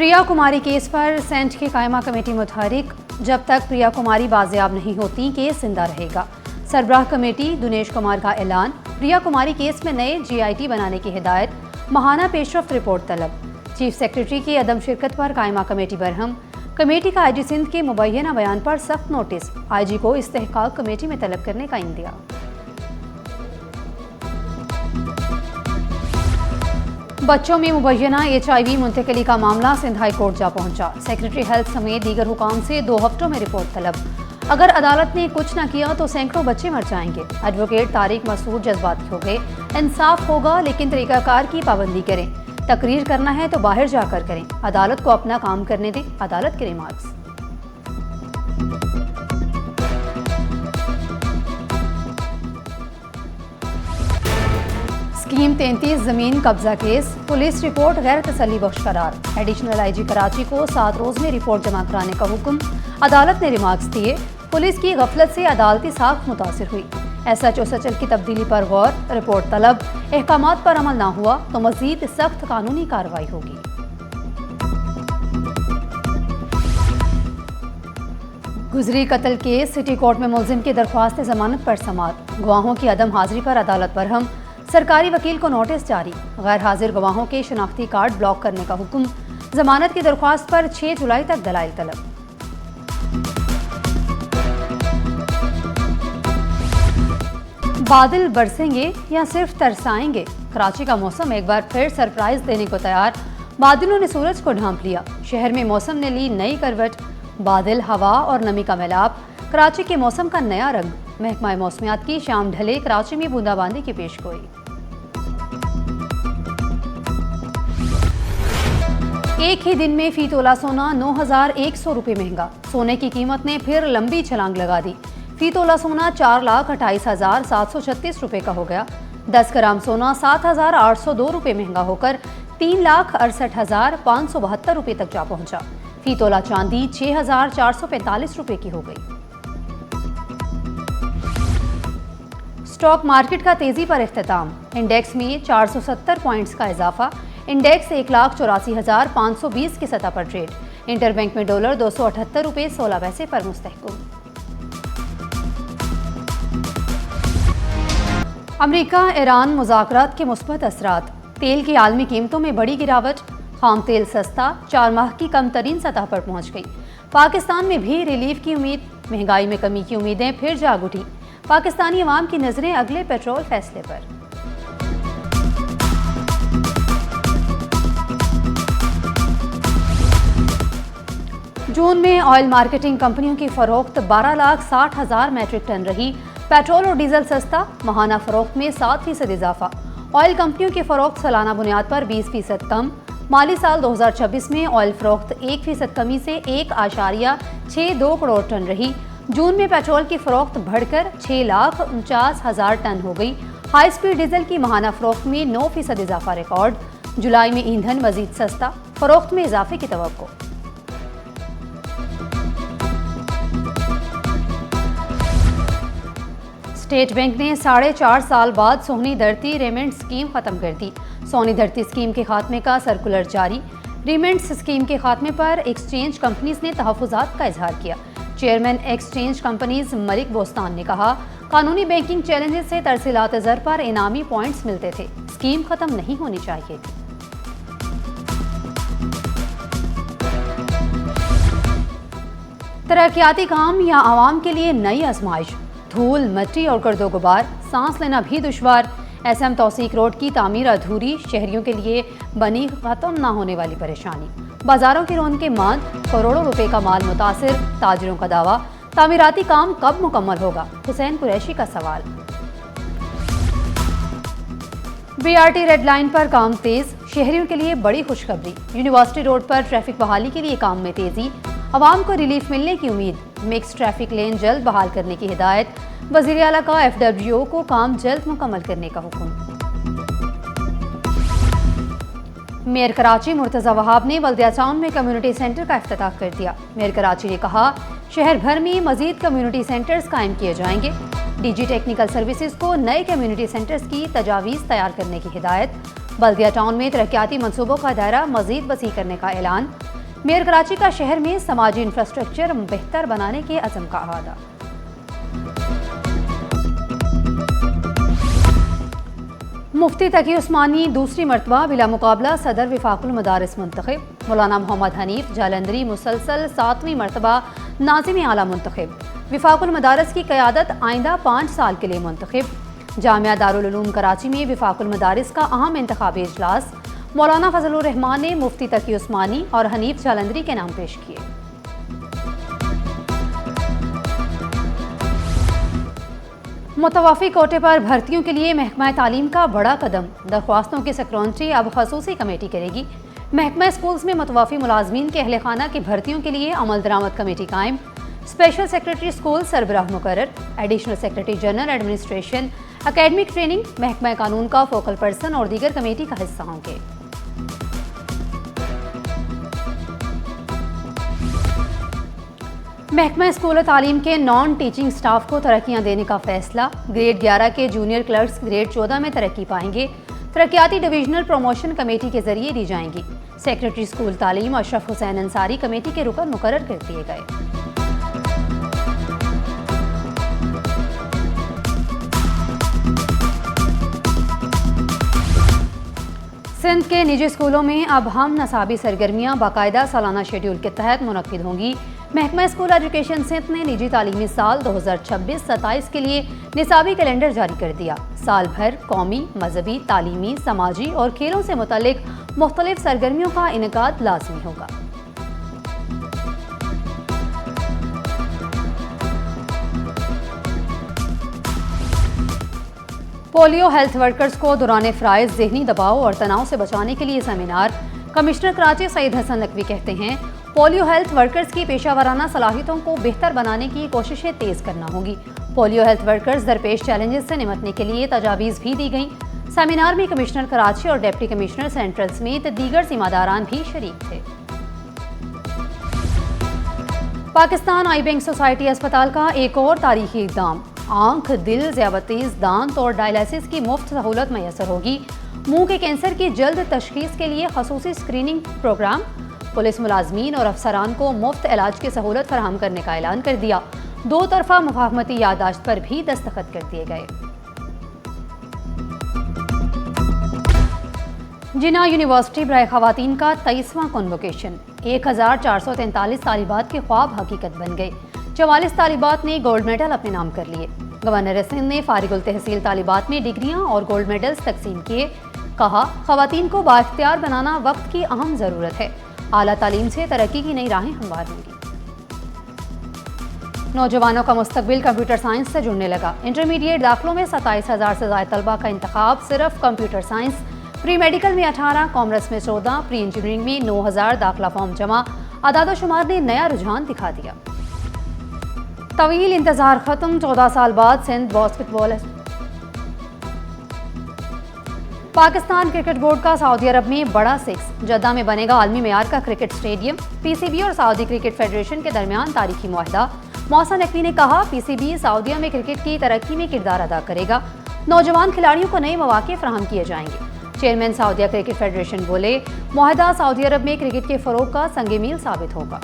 Priya Kumari case पर Saint की कायमा कमेटी मुतहरिक। जब तक प्रिया कुमारी बाजियाब नहीं होती केस जिंदा रहेगा। सरबराह कमेटी दिनेश कुमार का ऐलान। प्रिया कुमारी केस में नए GIT बनाने की हिदायत। माहाना पेशरफ्त रिपोर्ट तलब। चीफ सेक्रेटरी की अदम शिरकत पर कायमा कमेटी बरहम। कमेटी का IG सिंध के मुबैना बयान पर सख्त नोटिस। IG को इस्तेहकाक कमेटी में तलब करने का इंदिया। बच्चों में मुबैना HIV मुंतकिली का मामला सिंध हाई कोर्ट जा पहुंचा। सेक्रेटरी हेल्थ समेत दीगर हुकाम से 2 हफ्तों में रिपोर्ट तलब। अगर अदालत ने कुछ न किया तो सैकड़ों बच्चे मर जाएंगे। एडवोकेट तारिक मसूद जज्बाती हो गए। इंसाफ होगा लेकिन तरीकाकार की पाबंदी करें। तकरीर करना है तो बाहर जाकर करें। अदालत को अपना काम करने दें। अदालत के रिमार्क्स। स्कीम 33 जमीन कब्जा केस। पुलिस रिपोर्ट गैर तसल्ली बख्श करार। एडिशनल IG कराची को 7 रोज में रिपोर्ट जमा कराने का हुक्म। अदालत ने रिमार्क्स दिए। पुलिस की गफलत से अदालती साख मुतासिर हुई। SHO सचल की तब्दीली पर गौर। रिपोर्ट तलब। अहकामात पर अमल ना हुआ तो मजीद सख्त कानूनी कार्रवाई होगी। गुजरी कत्ल केस। सिटी कोर्ट में मुलजिम की दरख्वास्त जमानत पर समाअत। गवाहों की अदम हाजिरी पर अदालत बरहम। सरकारी वकील को नोटिस जारी। गैर हाजिर गवाहों के शनाख्ती कार्ड ब्लॉक करने का हुक्म। जमानत की दरख्वास्त पर 6 जुलाई तक दलाइल तलब। बादल बरसेंगे या सिर्फ तरसाएंगे। कराची का मौसम एक बार फिर सरप्राइज देने को तैयार। बादलों ने सूरज को ढांप लिया। शहर में मौसम ने ली नई करवट। बादल, हवा और नमी का मिलाप। कराची के मौसम का नया रंग। महकमा मौसमियात की शाम ढले कराची में बूंदाबांदी की पेशगोई। एक ही दिन में फी तोला सोना 9,100 रुपये महंगा। सोने की कीमत ने फिर लंबी छलांग लगा दी। फी तोला सोना 4,28,736 रुपये का हो गया। 10 ग्राम सोना 7,802 रुपये महंगा होकर 3,68,572 रुपये तक जा पहुंचा। फी तोला चांदी 6,445 रुपये की हो गई। स्टॉक मार्केट का तेजी पर इख्तिताम। इंडेक्स में 470 पॉइंट्स का इजाफा। इंडेक्स 1,84,520 की सतह पर ट्रेड। इंटरबैंक में डॉलर 278 रुपये 16 पैसे पर मुस्तहकम। अमेरिका ईरान मुज़ाकरात के मुस्बत असरात। तेल की आलमी कीमतों में बड़ी गिरावट। खाम तेल सस्ता 4 माह की कम तरीन सतह पर पहुंच गई। पाकिस्तान में भी रिलीफ की उम्मीद। महंगाई में कमी की उम्मीदें फिर जाग उठी। पाकिस्तानी अवाम की नजरें अगले पेट्रोल फैसले पर। जून में ऑयल मार्केटिंग कंपनियों की फरोख्त 12,60,000 मैट्रिक टन रही। पेट्रोल और डीजल सस्ता। माहाना फरोख्त में 7% इजाफा। ऑयल कंपनियों की फरोख्त सालाना बुनियाद पर 20% कम। माली साल 2026 में ऑयल फरोख्त 1% कमी से 1.62 करोड़ टन रही। जून में पेट्रोल की फरोख्त बढ़कर 6,49,000 टन हो गई। हाई स्पीड डीजल की माहाना फरोख्त में 9% इजाफा रिकॉर्ड। जुलाई में ईंधन मजीद सस्ता। फरोख्त में इजाफे की तवक्को। स्टेट बैंक ने 4.5 साल बाद सोहनी धरती रेमेंट स्कीम खत्म कर दी। सोहनी धरती स्कीम के खात्मे का सर्कुलर जारी। रेमेंट्स स्कीम के खात्मे पर एक्सचेंज कंपनीज ने तहफ़्फ़ुज़ात का इजहार किया। Chairman exchange companies Malik Bostan ने कहा, कानूनी बैंकिंग चैलेंजेस से तरसीलात ज़र पर इनामी पॉइंट्स मिलते थे। स्कीम खत्म नहीं होनी चाहिए थी। तरक्याती काम या आवाम के लिए नई आजमाइश। धूल, मिट्टी और गर्दो गुबार। सांस लेना भी दुश्वार। SM तौसीक रोड की तामीर अधूरी। शहरियों के लिए बनी खत्म ना होने वाली परेशानी। बाजारों की रौनकें मांद। करोड़ों रुपए का माल मुतासिर। ताजिरों का दावा। तामीराती काम कब मुकम्मल होगा? हुसैन कुरैशी का सवाल। BRT रेड लाइन पर काम तेज। शहरियों के लिए बड़ी खुशखबरी। यूनिवर्सिटी रोड पर ट्रैफिक बहाली के लिए काम में तेजी। अवाम को रिलीफ मिलने की उम्मीद। मिक्स ट्रैफिक लेन जल्द बहाल करने की हिदायत। वज़ीर आला का FWO को काम जल्द मुकम्मल करने का हुक्म। मेयर कराची मुर्तज़ा वहाब ने बल्दिया टाउन में कम्युनिटी सेंटर का इफ्तिताह कर दिया। मेयर कराची ने कहा, शहर भर में मजीद कम्युनिटी सेंटर्स कायम किए जाएंगे। DG टेक्निकल सर्विसेज को नए कम्युनिटी सेंटर्स की तजावीज़ तैयार करने की हिदायत। बल्दिया टाउन में तरक्याती मनसूबों का दायरा मजीद वसी करने का ऐलान। मेयर कराची का शहर में समाजी इंफ्रास्ट्रक्चर बेहतर बनाने के अज़म का अहादा। मुफ्ती तकी उस्मानी दूसरी मरतबा बिला मुकाबला सदर विफाकुल मदारिस मुंतखब। मौलाना मोहम्मद हनीफ जालंधरी मुसलसल 7वीं मरतबा नाज़िम आला मुंतखब। विफाकुल मदारिस की क़यादत आइंदा 5 साल के लिए मुंतखब। जामिया दारुल उलूम कराची में विफाकुल मदारिस का अहम इंतखाबी इजलास। मौलाना फजलुर रहमान ने मुफ्ती तकी उस्मानी और हनीफ जालंधरी के नाम पेश किए। मुतवाफ़ी कोटे पर भर्तियों के लिए महकमा तालीम का बड़ा कदम। दरख्वास्तों की सेक्रेटरी अब खसूसी कमेटी करेगी। महकमा स्कूल्स में मुतवाफ़ी मुलाजमीन के अहले खाना की भर्तियों के लिए अमल दरामद कमेटी कायम। स्पेशल सेक्रेटरी स्कूल सरबराह मुकर्रर। Additional secretary general administration academic training महकमा कानून का फोकल पर्सन और दीगर कमेटी का हिस्सा होंगे। महकमा स्कूल तालीम के नॉन टीचिंग स्टाफ को तरक्कियां देने का फैसला। ग्रेड 11 के जूनियर क्लर्क्स ग्रेड 14 में तरक्की पाएंगे। तरक्याती डिविजनल प्रमोशन कमेटी के जरिए दी जाएंगी। सेक्रेटरी स्कूल तालीम अशरफ हुसैन अंसारी कमेटी के रुकन मुकर्रर कर दिए गए। सिंध के निजी स्कूलों में अब हम नसाबी सरगर्मियां बाकायदा सालाना शेड्यूल के तहत मुनक्किद होंगी। महकमा स्कूल एजुकेशन सिंध ने निजी तालीमी साल 2026-27 के लिए निसाबी कैलेंडर जारी कर दिया। साल भर कौमी, मजहबी, तालीमी, समाजी और खेलों से मुतल्लिक मुख्तलिफ सरगर्मियों का इनेकाद लाजमी होगा। पोलियो हेल्थ वर्कर्स को दौरान फ़राइज़ ज़हनी दबाव और तनाव से बचाने के लिए सेमिनार। कमिश्नर कराची सईद हसन नकवी कहते हैं, पोलियो हेल्थ वर्कर्स की पेशा वराना सलाहियतों को बेहतर बनाने की कोशिशें तेज़ करना होंगी। पोलियो हेल्थ वर्कर्स दरपेश चैलेंजेस से निपटने के लिए तजावीज़ भी दी गई। सेमिनार में कमिश्नर कराची और डिप्टी कमिश्नर सेंट्रल समेत दीगर जिम्मेदारान भी शरीक थे। पाकिस्तान आई बैंक सोसाइटी अस्पताल का एक और तारीखी इक़दाम। आंख, दिल, ज़ियाबतीस, दांत और डायलिसिस की मुफ्त सहूलत मैसर होगी। मुंह के कैंसर की जल्द तशखीस के लिए खसूसी स्क्रीनिंग प्रोग्राम। पुलिस मुलाजमीन और अफसरान को मुफ्त इलाज की सहूलत फराहम करने का ऐलान कर दिया। 2 तरफा मुफाहमती याददाश्त पर भी दस्तखत कर दिए गए। जिना यूनिवर्सिटी बराए खवातीन का 23वां कॉन्वोकेशन। 1443 तालिबात के ख्वाब हकीकत बन गए। 44 तालिबात ने गोल्ड मेडल अपने नाम कर लिए। गवर्नर सिंध ने फारिगुल तहसील तालिबात में डिग्रियां और गोल्ड मेडल्स तकसीम किए। कहा, खवातीन को बाइख्तियार बनाना वक्त की अहम ज़रूरत है। आला तालीम से तरक्की की नई राहें हमवार होंगी। नौजवानों का मुस्तकबिल कंप्यूटर साइंस से जुड़ने लगा। इंटरमीडिएट दाखिलों में 27,000 से ज़ायद तलबा का इंतखाब सिर्फ कंप्यूटर साइंस। प्री मेडिकल में 18, कॉमर्स में 14, प्री इंजीनियरिंग में 9,000 दाखिला फॉर्म जमा। आदादोशुमार ने नया रुझान दिखा दिया। तवील इंतजार खत्म। 14 साल बाद Sindh basketball. Pakistan cricket board का सऊदी अरब में बड़ा 6। जद्दा में बनेगा आलमी मेयार का क्रिकेट स्टेडियम। पीसीबी और सऊदी क्रिकेट फेडरेशन के दरमियान तारीखी मुआहदा। मौसा नकवी ने कहा, पीसीबी सऊदीया में क्रिकेट की तरक्की में किरदार अदा करेगा। नौजवान खिलाड़ियों को नए मौके फराहम किए जाएंगे। चेयरमैन सऊदीया क्रिकेट फेडरेशन बोले, मुआहदा सऊदी अरब में क्रिकेट के फरोग का संग मील साबित होगा।